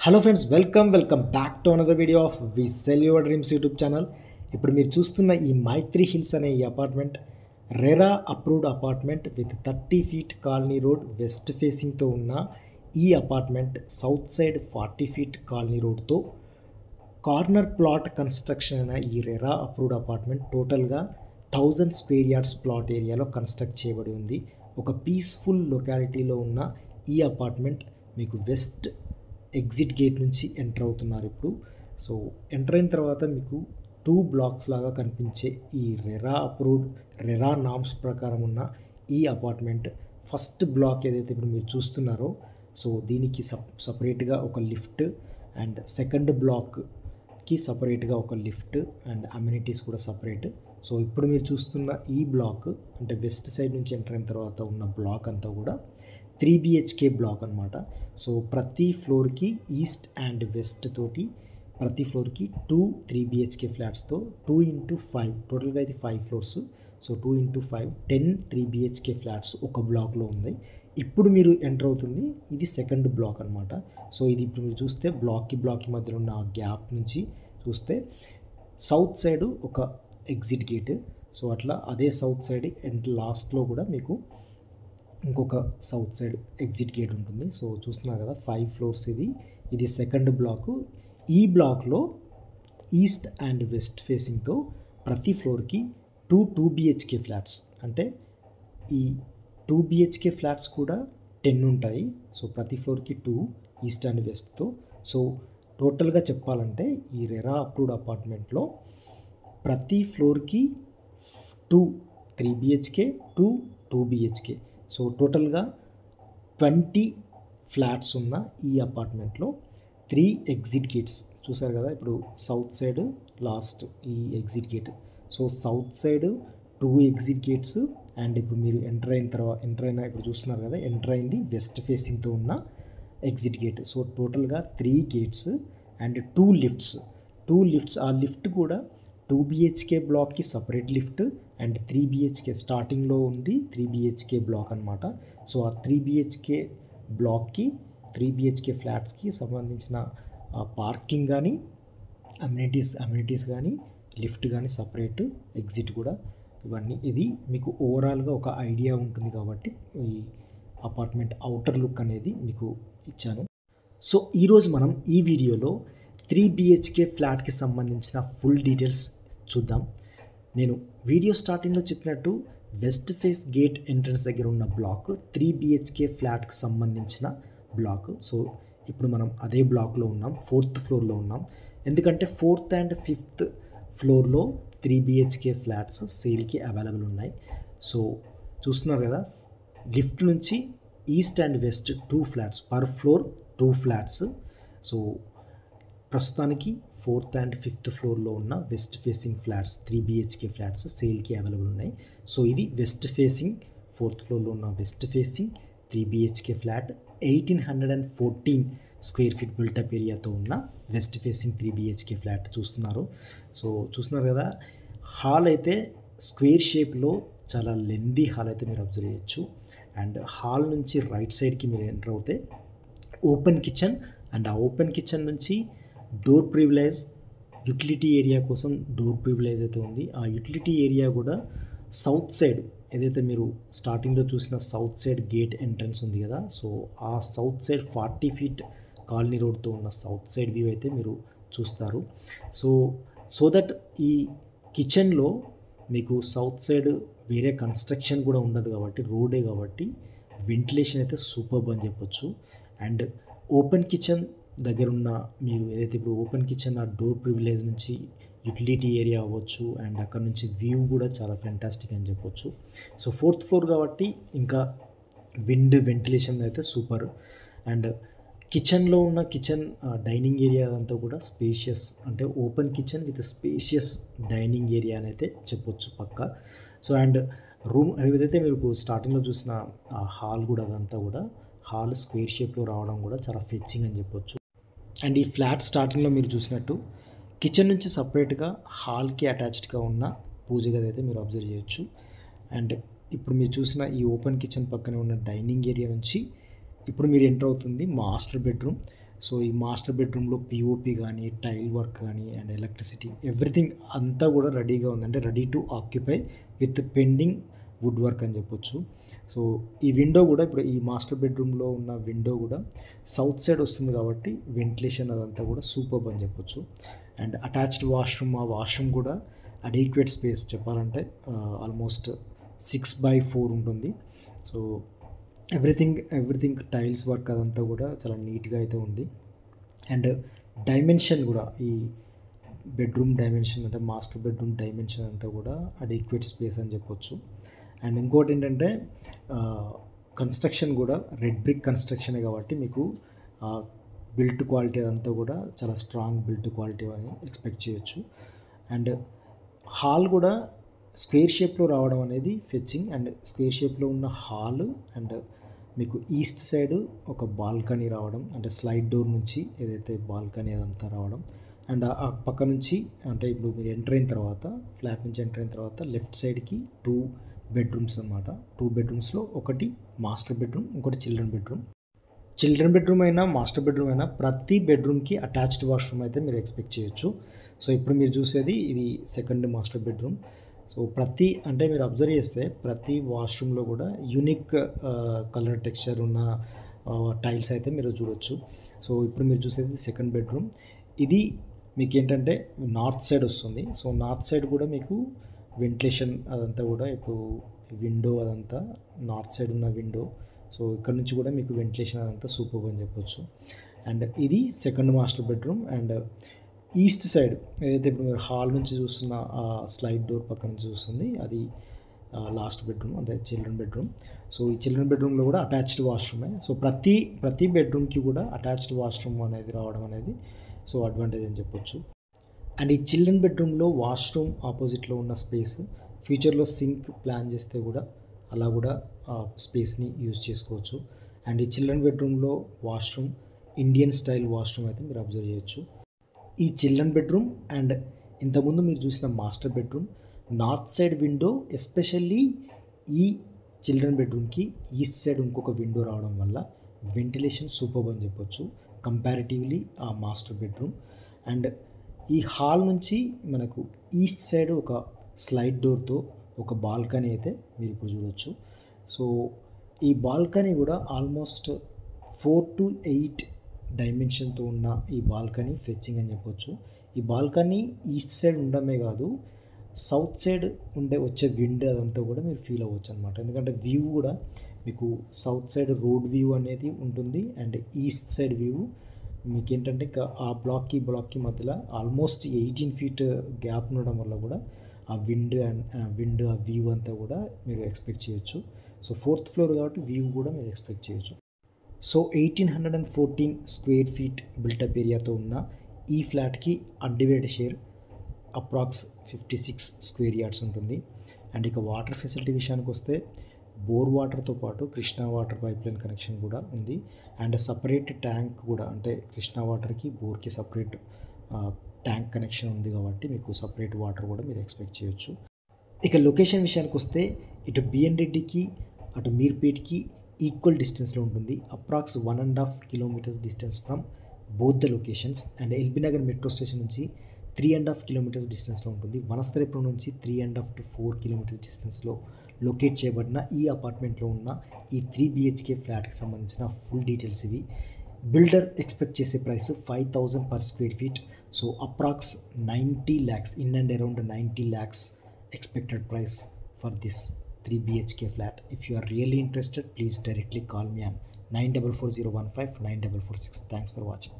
Hello friends, welcome back to another video of we sell your dreams YouTube channel. ఇప్పుడు మీరు చూస్తున్న ఈ Maitri hills అనే ఈ apartment RERA approved apartment with 30 feet colony road west ఫేసింగ్తో ఉన్న ఈ apartment south side 40 feet colony రోడ్తో కార్నర్ ప్లాట్ కన్స్ట్రక్షన్ అయిన ఈ రెరా అప్రూవ్డ్ అపార్ట్మెంట్ టోటల్గా 1000 స్క్వేర్ యార్డ్స్ ప్లాట్ ఏరియాలో కన్స్ట్రక్ట్ చేయబడి ఉంది. ఒక పీస్ఫుల్ లొకాలిటీలో ఉన్న ఈ అపార్ట్మెంట్ మీకు వెస్ట్ ఎగ్జిట్ గేట్ నుంచి ఎంటర్ అవుతున్నారు. ఇప్పుడు సో ఎంటర్ అయిన తర్వాత మీకు 2 బ్లాక్స్ లాగా కనిపించే ఈ రెరా అప్రూవ్డ్ రెరా నామ్స్ ప్రకారం ఉన్న ఈ అపార్ట్మెంట్ ఫస్ట్ బ్లాక్ ఏదైతే ఇప్పుడు మీరు చూస్తున్నారో సో దీనికి సపరేట్గా ఒక లిఫ్ట్ అండ్ సెకండ్ బ్లాక్కి సపరేట్గా ఒక లిఫ్ట్ అండ్ అమ్యూనిటీస్ కూడా సపరేట్. సో ఇప్పుడు మీరు చూస్తున్న ఈ బ్లాక్ అంటే వెస్ట్ సైడ్ నుంచి ఎంటర్ అయిన తర్వాత ఉన్న బ్లాక్ అంతా కూడా 3 BHK బ్లాక్ అనమాట. సో ప్రతి ఫ్లోర్కి ఈస్ట్ అండ్ వెస్ట్ తోటి ప్రతి ఫ్లోర్కి 2 3 BHK ఫ్లాట్స్తో 2x5 టోటల్గా ఇది 5 floors. So 2x5 10 3 BHK flats ఒక బ్లాక్లో ఉంది. ఇప్పుడు మీరు ఎంటర్ అవుతుంది ఇది సెకండ్ బ్లాక్ అనమాట. సో ఇది ఇప్పుడు మీరు చూస్తే బ్లాక్కి మధ్యలో ఉన్న గ్యాప్ నుంచి చూస్తే సౌత్ సైడ్ ఒక ఎగ్జిట్ గేట్. సో అట్లా అదే సౌత్ సైడ్ అండ్ లాస్ట్లో కూడా మీకు ఇంకొక సౌత్ సైడ్ ఎగ్జిట్ గేట్ ఉంటుంది. సో చూస్తున్నారు కదా 5 ఫ్లోర్స్ ఇది సెకండ్ బ్లాకు. ఈ బ్లాక్లో ఈస్ట్ అండ్ వెస్ట్ ఫేసింగ్తో ప్రతి ఫ్లోర్కి 2 BHK ఫ్లాట్స్ అంటే ఈ 2 BHK ఫ్లాట్స్ కూడా 10 ఉంటాయి. సో ప్రతి ఫ్లోర్కి 2 ఈస్ట్ అండ్ వెస్ట్తో. సో టోటల్గా చెప్పాలంటే ఈ రెరా అప్రూవ్డ్ అపార్ట్మెంట్లో ప్రతి ఫ్లోర్కి 2 3 BHK 2 BHK. సో టోటల్గా 20 ఫ్లాట్స్ ఉన్న ఈ అపార్ట్మెంట్లో 3 ఎగ్జిట్ గేట్స్ చూసారు కదా. ఇప్పుడు సౌత్ సైడ్ లాస్ట్ ఈ exit gate. So south side 2 exit gates and ఇప్పుడు మీరు ఎంటర్ అయిన ఇప్పుడు చూస్తున్నారు కదా ఎంటర్ అయింది వెస్ట్ ఫేసింగ్తో ఉన్న ఎగ్జిట్ గేట్. సో టోటల్గా 3 గేట్స్ అండ్ 2 లిఫ్ట్స్. ఆ లిఫ్ట్ కూడా 2 BHK బ్లాక్కి సపరేట్ లిఫ్ట్ అండ్ 3 BHK స్టార్టింగ్లో ఉంది 3 BHK బ్లాక్ అనమాట. సో ఆ 3 BHK బ్లాక్కి 3 BHK ఫ్లాట్స్కి సంబంధించిన పార్కింగ్ కానీ అమ్యూనిటీస్ కానీ లిఫ్ట్ కానీ సపరేట్ ఎగ్జిట్ కూడా ఇవన్నీ ఇది మీకు ఓవరాల్గా ఒక ఐడియా ఉంటుంది కాబట్టి ఈ అపార్ట్మెంట్ అవుటర్ లుక్ అనేది మీకు ఇచ్చాను. సో ఈరోజు మనం ఈ వీడియోలో 3 BHK ఫ్లాట్కి సంబంధించిన ఫుల్ డీటెయిల్స్ చూద్దాం. నేను వీడియో స్టార్టింగ్లో చెప్పినట్టు వెస్ట్ ఫేస్ గేట్ ఎంట్రన్స్ దగ్గర ఉన్న బ్లాక్ 3 BHK ఫ్లాట్కి సంబంధించిన బ్లాక్. సో ఇప్పుడు మనం అదే బ్లాక్లో ఉన్నాం, 4th ఫ్లోర్లో ఉన్నాం. ఎందుకంటే 4th అండ్ 5th ఫ్లోర్లో 3 BHK ఫ్లాట్స్ సేల్కి అవైలబుల్ ఉన్నాయి. సో చూస్తున్నారు కదా లిఫ్ట్ నుంచి east and west 2 flats per floor 2 flats. So ప్రస్తుతానికి 4th అండ్ 5th ఫ్లోర్లో ఉన్న west facing flats 3 BHK flats సేల్కి అవైలబుల్ ఉన్నాయి. సో ఇది వెస్ట్ ఫేసింగ్ 4th ఫ్లోర్లో ఉన్న west facing 3 BHK flat 1814 square feet built up ఏరియాతో ఉన్న వెస్ట్ ఫేసింగ్ 3 BHK ఫ్లాట్ చూస్తున్నారు. సో చూస్తున్నారు కదా హాల్ అయితే స్క్వేర్ షేప్లో చాలా లెందీ హాల్ అయితే మీరు అబ్జర్వ్ చేయొచ్చు. అండ్ హాల్ నుంచి రైట్ సైడ్కి మీరు ఎంటర్ అవుతే ఓపెన్ కిచెన్ అండ్ ఆ ఓపెన్ కిచెన్ నుంచి డోర్ ప్రివిలేజ్ యూటిలిటీ ఏరియా కోసం డోర్ ప్రివిలేజ్ అయితే ఉంది. ఆ యూటిలిటీ ఏరియా కూడా సౌత్ సైడ్ ఏదైతే మీరు స్టార్టింగ్లో చూసిన సౌత్ సైడ్ గేట్ ఎంట్రన్స్ ఉంది కదా. సో ఆ సౌత్ సైడ్ 40 ఫీట్ కాలనీ రోడ్తో ఉన్న సౌత్ సైడ్ వ్యూ అయితే మీరు చూస్తారు. సో దట్ ఈ కిచెన్లో మీకు సౌత్ సైడ్ వేరే కన్స్ట్రక్షన్ కూడా ఉండదు కాబట్టి రోడే కాబట్టి వెంటిలేషన్ అయితే సూపర్బ్ అని చెప్పొచ్చు. అండ్ ఓపెన్ కిచెన్ దగ్గర ఉన్న మీరు ఏదైతే ఇప్పుడు ఓపెన్ కిచెన్ ఆ డోర్ ప్రివిలేజ్ నుంచి యూటిలిటీ ఏరియా అవ్వచ్చు అండ్ అక్కడ నుంచి వ్యూ కూడా చాలా ఫెంటాస్టిక్ అని చెప్పొచ్చు. సో 4th ఫ్లోర్ కాబట్టి ఇంకా వెంటిలేషన్ అయితే సూపర్. అండ్ కిచెన్లో ఉన్న డైనింగ్ ఏరియా అంతా కూడా స్పేషియస్ అంటే open kitchen with spacious dining area అని అయితే చెప్పొచ్చు పక్కా. సో అండ్ రూమ్ ఏదైతే మీరు స్టార్టింగ్లో చూసిన హాల్ కూడా అదంతా కూడా హాల్ స్క్వేర్ షేప్లో రావడం కూడా చాలా ఫెచ్చింగ్ అని చెప్పొచ్చు. అండ్ ఈ ఫ్లాట్ స్టార్టింగ్లో మీరు చూసినట్టు కిచెన్ నుంచి సపరేట్గా హాల్కి అటాచ్డ్గా ఉన్న పూజ గది అయితే మీరు అబ్జర్వ్ చేయొచ్చు. అండ్ ఇప్పుడు మీరు చూసిన ఈ ఓపెన్ కిచెన్ పక్కనే ఉన్న డైనింగ్ ఏరియా నుంచి ఇప్పుడు మీరు ఎంటర్ అవుతుంది మాస్టర్ బెడ్రూమ్. సో ఈ మాస్టర్ బెడ్రూమ్లో పిఓపి కానీ, టైల్ వర్క్ కానీ అండ్ ఎలక్ట్రిసిటీ ఎవ్రీథింగ్ అంతా కూడా రెడీగా ఉంది. అంటే ready to occupy with pending wood work అని చెప్పొచ్చు. సో ఈ విండో కూడా ఇప్పుడు ఈ మాస్టర్ బెడ్రూమ్లో ఉన్న విండో కూడా సౌత్ సైడ్ వస్తుంది కాబట్టి వెంటిలేషన్ అదంతా కూడా సూపర్బ్ అని చెప్పొచ్చు. అండ్ అటాచ్డ్ వాష్రూమ్, ఆ వాష్రూమ్ కూడా అడీక్వేట్ స్పేస్ చెప్పాలంటే ఆల్మోస్ట్ 6/4 ఉంటుంది. సో ఎవ్రీథింగ్ టైల్స్ వర్క్ అదంతా కూడా చాలా నీట్గా అయితే ఉంది. అండ్ డైమెన్షన్ కూడా ఈ బెడ్రూమ్ డైమెన్షన్ అంటే మాస్టర్ బెడ్రూమ్ డైమెన్షన్ అంతా కూడా అడీక్వేట్ స్పేస్ అని చెప్పొచ్చు. అండ్ ఇంకోటి ఏంటంటే కన్స్ట్రక్షన్ కూడా రెడ్ బ్రిక్ కన్స్ట్రక్షనే కాబట్టి మీకు బిల్ట్ క్వాలిటీ అదంతా కూడా చాలా స్ట్రాంగ్ బిల్ట్ క్వాలిటీ అని ఎక్స్పెక్ట్ చేయొచ్చు. అండ్ హాల్ కూడా స్క్వేర్ షేప్లో రావడం అనేది ఫెచ్చింగ్. అండ్ స్క్వేర్ షేప్లో ఉన్న హాల్ అండ్ మీకు ఈస్ట్ సైడ్ ఒక బాల్కనీ రావడం, అంటే స్లైడ్ డోర్ నుంచి ఏదైతే బాల్కనీ అదంతా రావడం. అండ్ ఆ పక్క నుంచి అంటే ఇప్పుడు మీరు ఎంటర్ అయిన తర్వాత ఫ్లాట్ నుంచి ఎంటర్ అయిన తర్వాత లెఫ్ట్ సైడ్కి 2 బెడ్రూమ్స్ అనమాట. 2 బెడ్రూమ్స్లో ఒకటి మాస్టర్ బెడ్రూమ్, ఇంకోటి చిల్డ్రన్ బెడ్రూమ్. చిల్డ్రన్ బెడ్రూమ్ అయినా మాస్టర్ బెడ్రూమ్ అయినా ప్రతి బెడ్రూమ్కి అటాచ్డ్ వాష్రూమ్ అయితే మీరు ఎక్స్పెక్ట్ చేయొచ్చు. సో ఇప్పుడు మీరు చూసేది ఇది సెకండ్ మాస్టర్ బెడ్రూమ్. సో అంటే మీరు అబ్జర్వ్ చేస్తే ప్రతి వాష్రూమ్లో కూడా యూనిక్ కలర్ టెక్స్చర్ ఉన్న టైల్స్ అయితే మీరు చూడొచ్చు. సో ఇప్పుడు మీరు చూసేది సెకండ్ బెడ్రూమ్. ఇది మీకు ఏంటంటే నార్త్ సైడ్ వస్తుంది. సో నార్త్ సైడ్ కూడా మీకు వెంటిలేషన్ అదంతా కూడా ఇప్పుడు విండో అదంతా నార్త్ సైడ్ ఉన్న విండో. సో ఇక్కడ నుంచి కూడా మీకు వెంటిలేషన్ అదంతా సూపర్ అని చెప్పొచ్చు. అండ్ ఇది second master bedroom. And east side ఏదైతే ఇప్పుడు మీరు హాల్ నుంచి చూస్తున్న స్లైడ్ డోర్ పక్క నుంచి చూస్తుంది అది లాస్ట్ బెడ్రూమ్ అంటే చిల్డ్రన్ బెడ్రూమ్. సో ఈ చిల్డ్రన్ బెడ్రూమ్లో కూడా అటాచ్డ్ వాష్రూమే. సో ప్రతి బెడ్రూమ్కి కూడా అటాచ్డ్ వాష్రూమ్ అనేది రావడం అనేది సో అడ్వాంటేజ్ అని చెప్పొచ్చు. అండ్ ఈ చిల్డ్రన్ బెడ్రూమ్లో వాష్రూమ్ ఆపోజిట్లో ఉన్న స్పేస్ ఫ్యూచర్లో సింక్ ప్లాన్ చేస్తే కూడా అలా కూడా స్పేస్ని యూజ్ చేసుకోవచ్చు. అండ్ ఈ చిల్డ్రన్ బెడ్రూమ్లో వాష్రూమ్ ఇండియన్ స్టైల్ వాష్రూమ్ అయితే మీరు అబ్జర్వ్ చేయొచ్చు. ఈ చిల్డ్రన్ బెడ్రూమ్ అండ్ ఇంతకుముందు మీరు చూసిన master bedroom north side window, especially ఈ చిల్డ్రన్ బెడ్రూమ్కి ఈస్ట్ సైడ్ ఇంకొక విండో రావడం వల్ల వెంటిలేషన్ సూపర్ అని చెప్పొచ్చు కంపారిటివ్లీ ఆ మాస్టర్ బెడ్రూమ్. అండ్ ఈ హాల్ నుంచి మనకు ఈస్ట్ సైడ్ ఒక స్లైడ్ డోర్తో ఒక బాల్కనీ అయితే మీరు ఇప్పుడు చూడొచ్చు. సో ఈ బాల్కనీ కూడా ఆల్మోస్ట్ 4 to 8 డైమెన్షన్తో ఉన్న ఈ బాల్కనీ ఫెచ్చింగ్ అని చెప్పొచ్చు. ఈ బాల్కనీ ఈస్ట్ సైడ్ ఉండడమే కాదు, సౌత్ సైడ్ వచ్చే విండ్ అదంతా కూడా మీరు ఫీల్ అవ్వచ్చు అనమాట. ఎందుకంటే వ్యూ కూడా మీకు సౌత్ సైడ్ రోడ్ వ్యూ అనేది ఉంటుంది అండ్ ఈస్ట్ సైడ్ వ్యూ మీకు ఏంటంటే ఇంకా ఆ బ్లాక్కి మధ్యలో ఆల్మోస్ట్ 18 feet గ్యాప్ ఉండడం వల్ల కూడా ఆ విండ్ ఆ వ్యూ అంతా కూడా మీరు ఎక్స్పెక్ట్ చేయొచ్చు. సో 4th floor కాబట్టి వ్యూ కూడా మీరు ఎక్స్పెక్ట్ చేయొచ్చు. సో 1814 square feet బిల్టప్ ఏరియాతో ఉన్న ఈ ఫ్లాట్కి undivided share approx 56 square yards ఉంటుంది. అండ్ ఇక వాటర్ ఫెసిలిటీ విషయానికి వస్తే బోర్ వాటర్తో పాటు కృష్ణా వాటర్ పైప్లైన్ కనెక్షన్ కూడా ఉంది. అండ్ సపరేట్ ట్యాంక్ కూడా అంటే కృష్ణా వాటర్కి బోర్కి సపరేట్ ట్యాంక్ కనెక్షన్ ఉంది కాబట్టి మీకు సపరేట్ వాటర్ కూడా మీరు ఎక్స్పెక్ట్ చేయొచ్చు. ఇక లొకేషన్ విషయానికి వస్తే ఇటు బిఎన్ రెడ్డికి అటు మీర్పేట్కి ఈక్వల్ డిస్టెన్స్లో ఉంటుంది. Approx 1.5 kilometers distance from both the locations. And LB Nagar metro station నుంచి 3.5 kilometers డిస్టెన్స్లో ఉంటుంది. వనస్థలిపురం నుంచి 3.5 to 4 kilometers డిస్టెన్స్లో లొకేట్ చేయబడిన ఈ అపార్ట్మెంట్లో ఉన్న ఈ 3 BHK ఫ్లాట్కి సంబంధించిన ఫుల్ డీటెయిల్స్ ఇవి. బిల్డర్ ఎక్స్పెక్ట్ చేసే price 5,000 per square feet. So approx 90 lakhs, in and around 90 lakhs expected price for this 3 BHK flat. If you are really interested, please directly call me on 944015 9446. Thanks for watching.